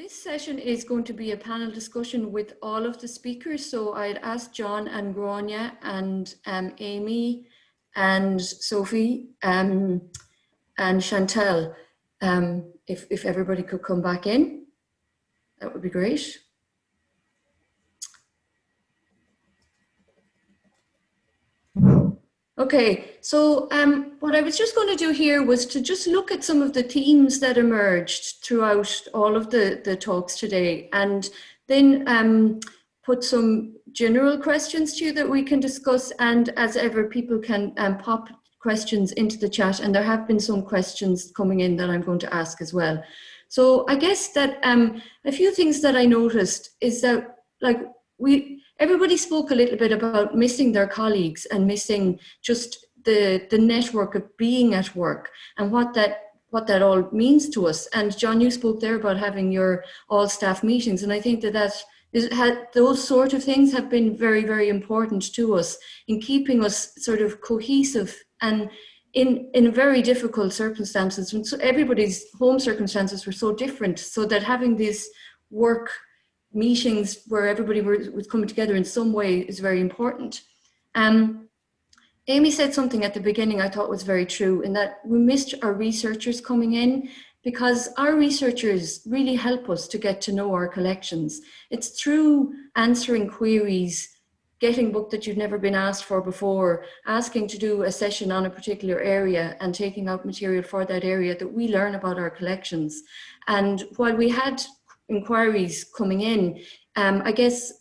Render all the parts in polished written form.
This session is going to be a panel discussion with all of the speakers. So I'd ask John and Grania and Amy and Sophie and Chantal, if everybody could come back in, that would be great. Okay, so what I was just going to do here was to just look at some of the themes that emerged throughout all of the talks today, and then put some general questions to you that we can discuss, and as ever, people can pop questions into the chat, and there have been some questions coming in that I'm going to ask as well. So I guess that a few things that I noticed is that, like, everybody spoke a little bit about missing their colleagues and missing just the network of being at work and what that all means to us. And John, you spoke there about having your all staff meetings, and I think those sort of things have been very, very important to us in keeping us sort of cohesive and in very difficult circumstances. And so everybody's home circumstances were so different, so that having these work meetings where everybody was coming together in some way is very important. Amy said something at the beginning I thought was very true, in that we missed our researchers coming in, because our researchers really help us to get to know our collections. It's through answering queries, getting book that you've never been asked for before, asking to do a session on a particular area and taking out material for that area, that we learn about our collections. And while we had inquiries coming in, I guess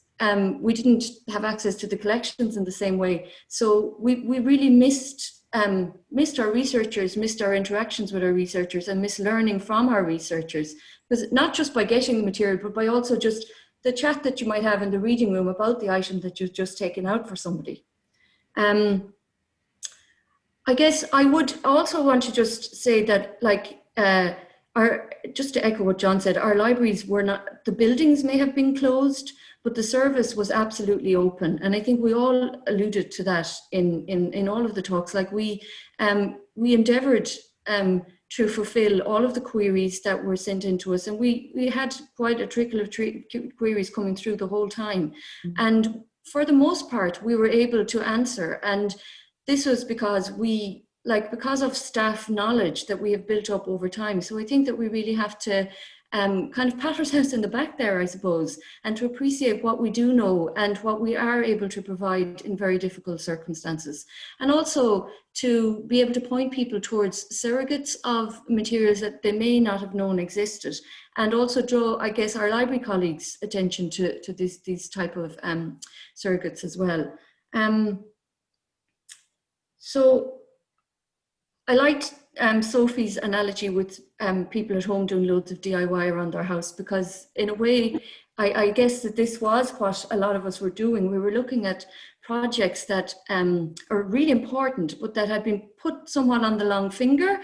we didn't have access to the collections in the same way. So we really missed our researchers, missed our interactions with our researchers, and missed learning from our researchers. Because not just by getting the material, but by also just the chat that you might have in the reading room about the item that you've just taken out for somebody. I guess I would also want to just say that, like, just to echo what John said, our libraries were not, the buildings may have been closed, but the service was absolutely open. And I think we all alluded to that in all of the talks. Like, we endeavoured to fulfill all of the queries that were sent in to us. And we had quite a trickle of queries coming through the whole time. Mm-hmm. And for the most part, we were able to answer. And this was because because of staff knowledge that we have built up over time. So I think that we really have to kind of pat ourselves in the back there, I suppose, and to appreciate what we do know and what we are able to provide in very difficult circumstances. And also to be able to point people towards surrogates of materials that they may not have known existed, and also draw, I guess, our library colleagues' attention to these type of surrogates as well. So I liked Sophie's analogy with people at home doing loads of DIY around their house, because in a way, I guess that this was what a lot of us were doing. We were looking at projects that are really important, but that had been put somewhat on the long finger,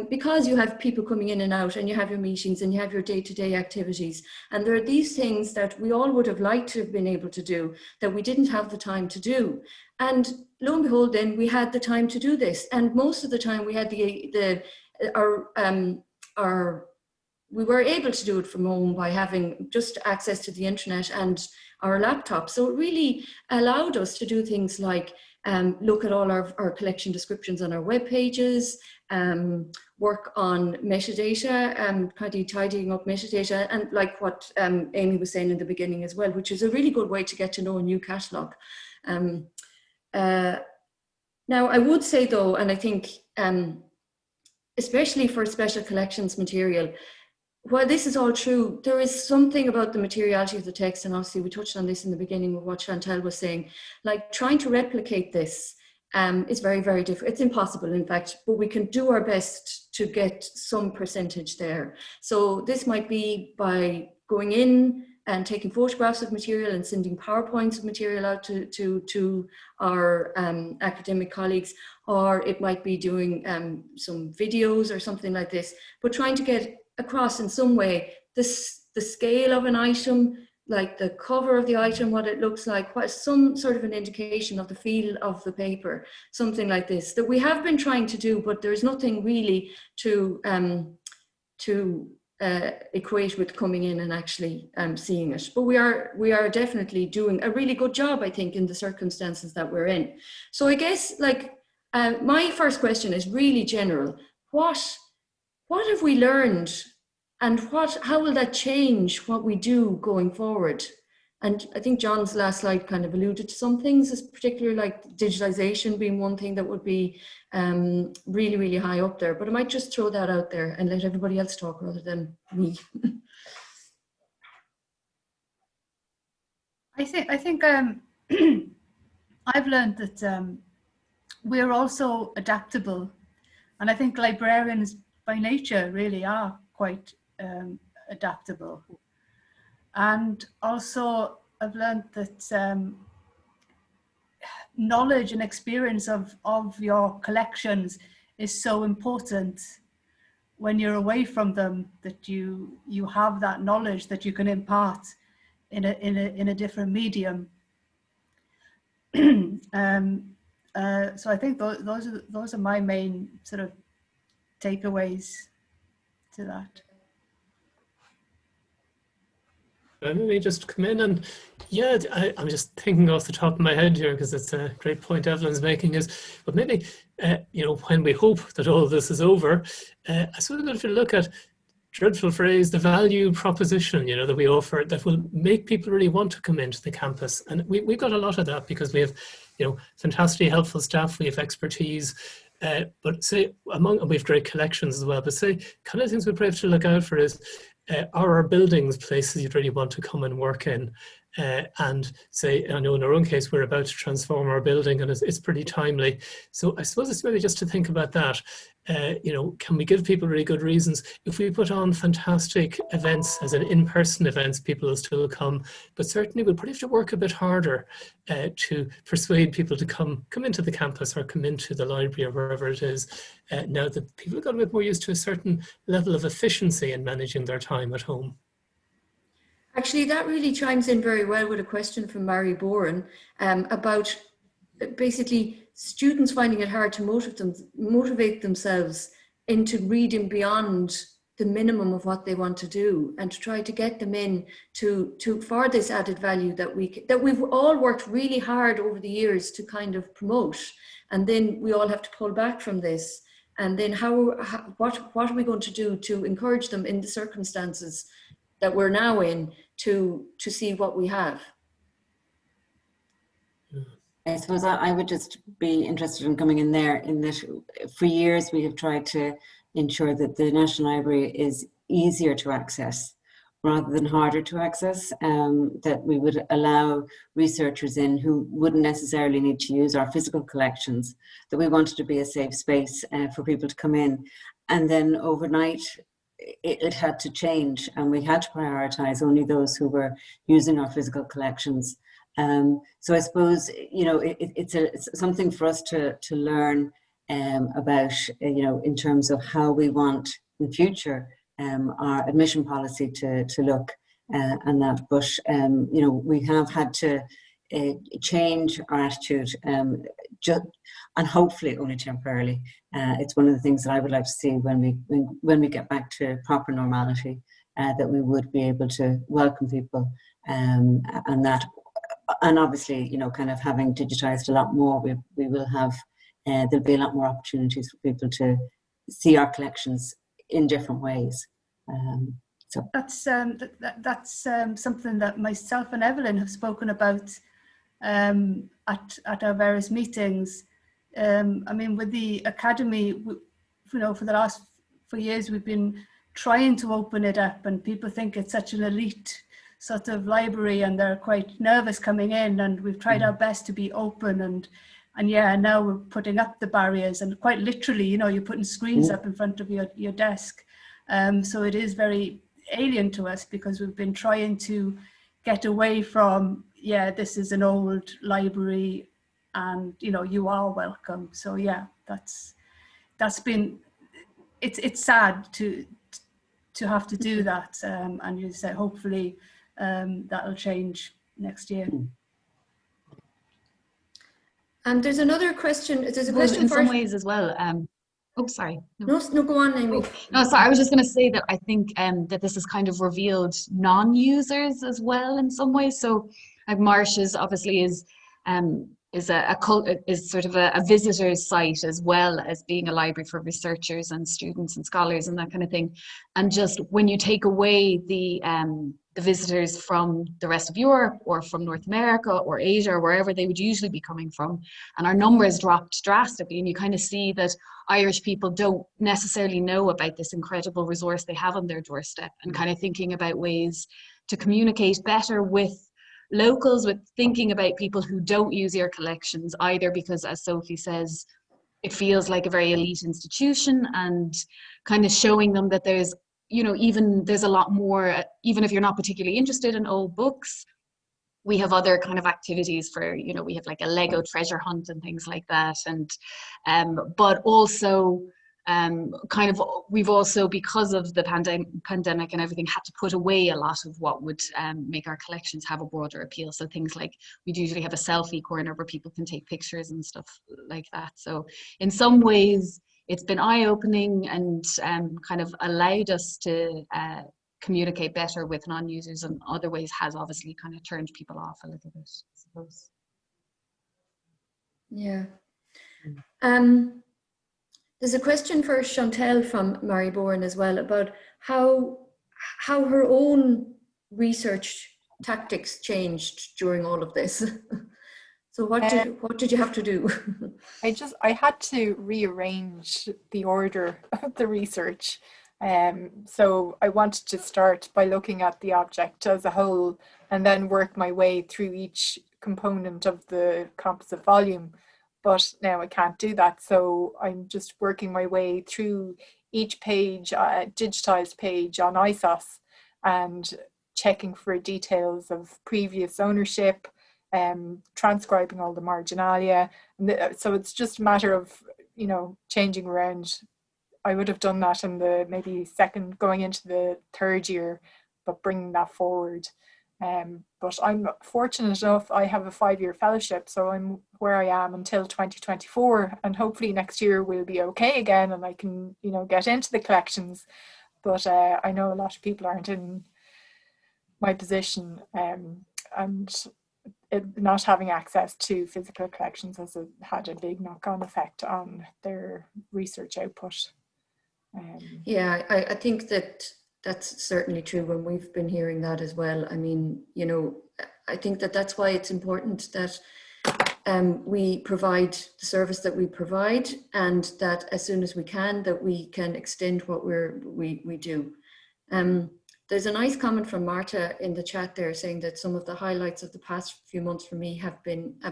because you have people coming in and out, and you have your meetings, and you have your day-to-day activities. And there are these things that we all would have liked to have been able to do that we didn't have the time to do. And lo and behold, then we had the time to do this. And most of the time we had we were able to do it from home by having just access to the internet and our laptop. So it really allowed us to do things like look at all our collection descriptions on our web pages, work on metadata, kind of tidying up metadata, and like what Amy was saying in the beginning as well, which is a really good way to get to know a new catalogue. Now, I would say though, and I think especially for special collections material, while this is all true, there is something about the materiality of the text, and obviously we touched on this in the beginning with what Chantal was saying, like trying to replicate this is very, very difficult. It's impossible, in fact, but we can do our best to get some percentage there. So this might be by going in and taking photographs of material and sending PowerPoints of material out to our academic colleagues, or it might be doing some videos or something like this, but trying to get across in some way the scale of an item, like the cover of the item, what it looks like, what some sort of an indication of the feel of the paper, something like this, that we have been trying to do, but there's nothing really to equate with coming in and actually seeing it. But we are definitely doing a really good job, I think, in the circumstances that we're in. So I guess, like, my first question is really general. What have we learned, and how will that change what we do going forward? And I think John's last slide kind of alluded to some things, as particularly like digitalization being one thing that would be really, really high up there. But I might just throw that out there and let everybody else talk rather than me. I think I've learned that we're also adaptable, and I think librarians by nature really are quite adaptable. And also I've learned that knowledge and experience of your collections is so important when you're away from them, that you have that knowledge that you can impart in a different medium. So I think those are my main sort of takeaways to that. Let me just come in, and yeah, I'm just thinking off the top of my head here, because it's a great point Evelyn's making, but maybe, when we hope that all of this is over, I suppose if you look at, dreadful phrase, the value proposition, that we offer, that will make people really want to come into the campus. And we've got a lot of that, because we have, fantastically helpful staff, we have expertise, but say, we have great collections as well, but say, kind of things we probably have to look out for is, are our buildings places you'd really want to come and work in? And say, I know in our own case, we're about to transform our building, and it's pretty timely. So I suppose it's maybe just to think about that. Can we give people really good reasons? If we put on fantastic events, as in in-person events, people will still come, but certainly we'll probably have to work a bit harder to persuade people to come into the campus, or come into the library, or wherever it is, now that people have got a bit more used to a certain level of efficiency in managing their time at home. Actually, that really chimes in very well with a question from Mary Boren about basically students finding it hard to motivate themselves into reading beyond the minimum of what they want to do, and to try to get them in for this added value that we've all worked really hard over the years to kind of promote, and then we all have to pull back from this. And then what are we going to do to encourage them in the circumstances that we're now in to see what we have? I suppose I would just be interested in coming in there, in that for years we have tried to ensure that the National Library is easier to access rather than harder to access, that we would allow researchers in who wouldn't necessarily need to use our physical collections, that we wanted to be a safe space for people to come in. And then overnight, it had to change, and we had to prioritize only those who were using our physical collections. So I suppose, it's something for us to learn about, in terms of how we want in future our admission policy to look, and that. But, we have had to change our attitude, and hopefully only temporarily. It's one of the things that I would like to see when we get back to proper normality, that we would be able to welcome people, and that. And obviously, kind of having digitized a lot more, we will have, there'll be a lot more opportunities for people to see our collections in different ways. So that's something that myself and Evelyn have spoken about at our various meetings. I mean, with the Academy, for the last 4 years, we've been trying to open it up, and people think it's such an elite sort of library, and they're quite nervous coming in, and we've tried our best to be open, and yeah, now we're putting up the barriers, and quite literally, you're putting screens up in front of your desk. So it is very alien to us, because we've been trying to get away from, this is an old library, and you are welcome. So yeah, that's been, it's sad to have to do that, and you say hopefully that'll change next year. And there's another question. There's a question in some ways as well. Oh, sorry. No, no, go on, Amy. Oh, no, sorry. I was just going to say that I think that this has kind of revealed non-users as well in some ways. So, like Marshes obviously is is sort of a visitor's site as well as being a library for researchers and students and scholars and that kind of thing. And just when you take away the visitors from the rest of Europe or from North America or Asia or wherever they would usually be coming from, and our numbers dropped drastically, and you kind of see that Irish people don't necessarily know about this incredible resource they have on their doorstep, and kind of thinking about ways to communicate better with locals, with thinking about people who don't use your collections, either because, as Sophie says, it feels like a very elite institution, and kind of showing them that there's, you know, even there's a lot more, even if you're not particularly interested in old books, we have other kind of activities for, you know, we have like a Lego treasure hunt and things like that. And, but also kind of, we've also, because of the pandemic and everything, had to put away a lot of what would make our collections have a broader appeal. So things like, we'd usually have a selfie corner where people can take pictures and stuff like that. So in some ways, it's been eye-opening and kind of allowed us to communicate better with non-users, and other ways has obviously kind of turned people off a little bit, I suppose. Yeah. There's a question for Chantel from Mary Bourne as well about how her own research tactics changed during all of this. So what did you have to do? I had to rearrange the order of the research. So I wanted to start by looking at the object as a whole and then work my way through each component of the composite volume. But now I can't do that. So I'm just working my way through each page, digitized page on ISOS, and checking for details of previous ownership, transcribing all the marginalia. So it's just a matter of, you know, changing around. I would have done that in the maybe second, going into the third year, but bringing that forward. But I'm fortunate enough, I have a 5-year fellowship, so I'm where I am until 2024, and hopefully next year will be okay again and I can, you know, get into the collections. But I know a lot of people aren't in my position, and not having access to physical collections has had a big knock-on effect on their research output. Yeah, I think that's certainly true when we've been hearing that as well. I mean, you know, I think that's why it's important that we provide the service that we provide, and that as soon as we can, that we can extend what we do. There's a nice comment from Marta in the chat there saying that some of the highlights of the past few months for me have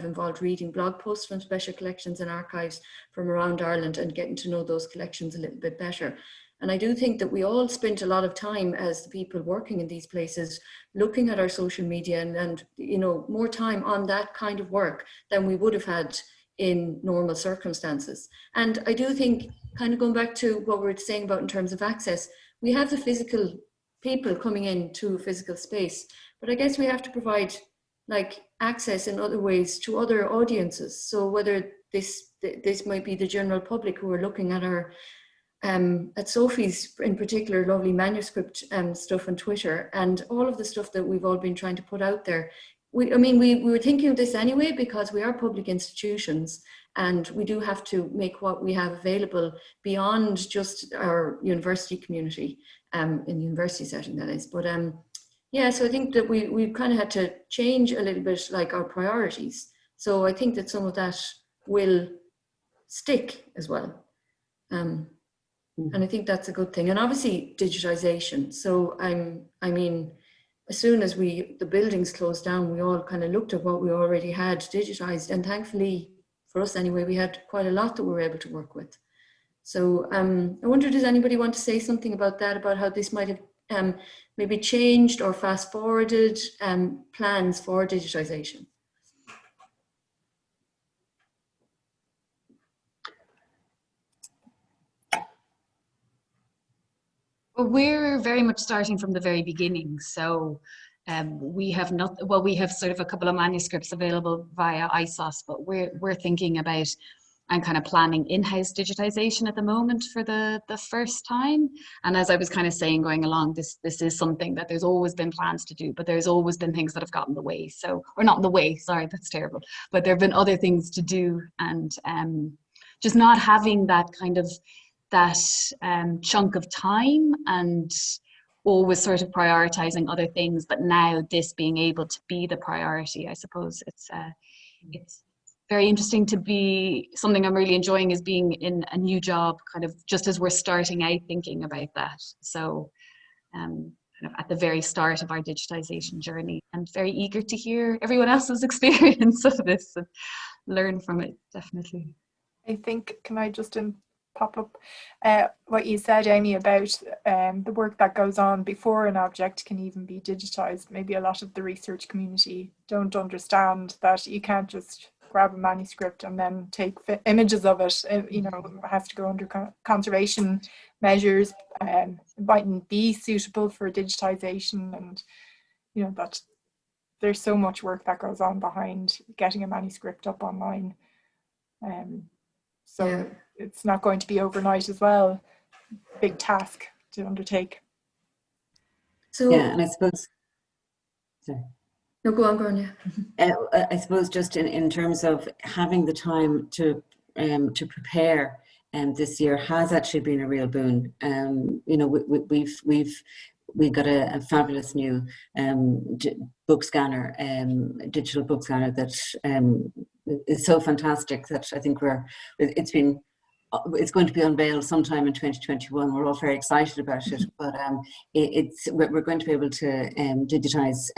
involved reading blog posts from special collections and archives from around Ireland and getting to know those collections a little bit better. And I do think that we all spent a lot of time as the people working in these places looking at our social media and you know, more time on that kind of work than we would have had in normal circumstances. And I do think, kind of going back to what we were saying about in terms of access, we have the physical people coming into physical space, but I guess we have to provide like access in other ways to other audiences. So whether this might be the general public who are looking at our at Sophie's in particular lovely manuscript stuff on Twitter and all of the stuff that we've all been trying to put out there. We were thinking of this anyway because we are public institutions and we do have to make what we have available beyond just our university community, in the university setting that is. But yeah, so I think that we've kind of had to change a little bit like our priorities. So I think that some of that will stick as well. And I think that's a good thing. And obviously digitization. So I mean, as soon as the buildings closed down, we all kind of looked at what we already had digitized. And thankfully, for us anyway, we had quite a lot that we were able to work with. So I wonder, does anybody want to say something about that, about how this might have maybe changed or fast forwarded plans for digitization? Well, we're very much starting from the very beginning. So we have we have sort of a couple of manuscripts available via ISOS, but we're thinking about I'm kind of planning in-house digitization at the moment for the first time. And as I was kind of saying going along, this is something that there's always been plans to do, but there's always been things that have gotten in the way. So, or not in the way, sorry, that's terrible. But there have been other things to do, and just not having that kind of chunk of time, and always sort of prioritizing other things. But now this being able to be the priority, I suppose it's very interesting to be. Something I'm really enjoying is being in a new job, kind of just as we're starting out thinking about that. So kind of at the very start of our digitization journey, and very eager to hear everyone else's experience of this and learn from it, definitely. I think, can I just pop up what you said, Amy, about the work that goes on before an object can even be digitized. Maybe a lot of the research community don't understand that you can't just grab a manuscript and then take images of it. You know, it has to go under conservation measures, and it mightn't be suitable for digitization, and you know that there's so much work that goes on behind getting a manuscript up online. So Yeah. it's not going to be overnight as well. Big task to undertake. So, Yeah, and I suppose, sorry. no, go on, Grania. I suppose just in terms of having the time to prepare, this year has actually been a real boon. You know, we've got a fabulous new book scanner, digital book scanner that is so fantastic that I think it's going to be unveiled sometime in 2021. We're all very excited about it, but we're going to be able to digitize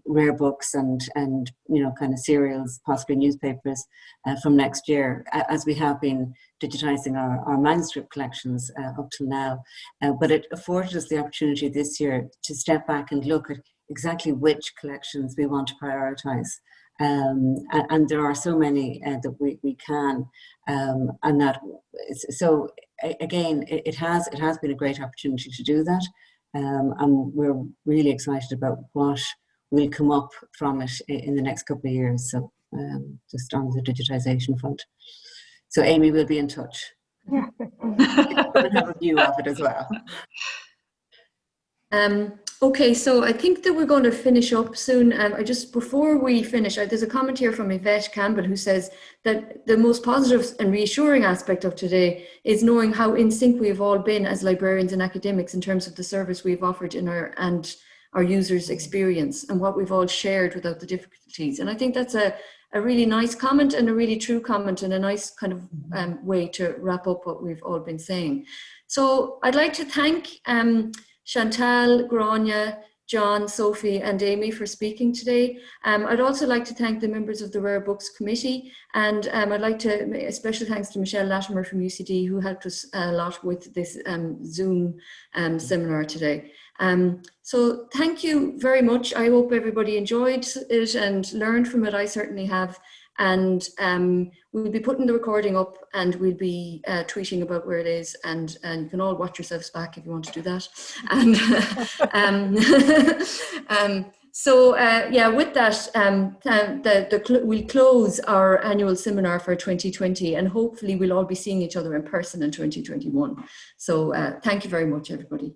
rare books and you know, kind of serials, possibly newspapers, from next year, as we have been digitizing our manuscript collections up till now. But it afforded us the opportunity this year to step back and look at exactly which collections we want to prioritize. And there are so many that we can, and that so again it has been a great opportunity to do that, and we're really excited about what will come up from it in the next couple of years. So just on the digitization front. So Amy will be in touch. Yeah. We'll have a view of it as well. Okay, so I think that we're going to finish up soon. Before we finish, there's a comment here from Yvette Campbell who says that the most positive and reassuring aspect of today is knowing how in sync we've all been as librarians and academics in terms of the service we've offered in our users' experience, and what we've all shared without the difficulties. And I think that's a really nice comment, and a really true comment, and a nice kind of way to wrap up what we've all been saying. So I'd like to thank Chantal, Grania, John, Sophie and Amy for speaking today. I'd also like to thank the members of the Rare Books Committee, and I'd like to make a special thanks to Michelle Latimer from UCD, who helped us a lot with this Zoom seminar today. So thank you very much. I hope everybody enjoyed it and learned from it. I certainly have. And we'll be putting the recording up, and we'll be tweeting about where it is, and you can all watch yourselves back if you want to do that. And yeah, with that, we'll close our annual seminar for 2020, and hopefully we'll all be seeing each other in person in 2021. So thank you very much, everybody.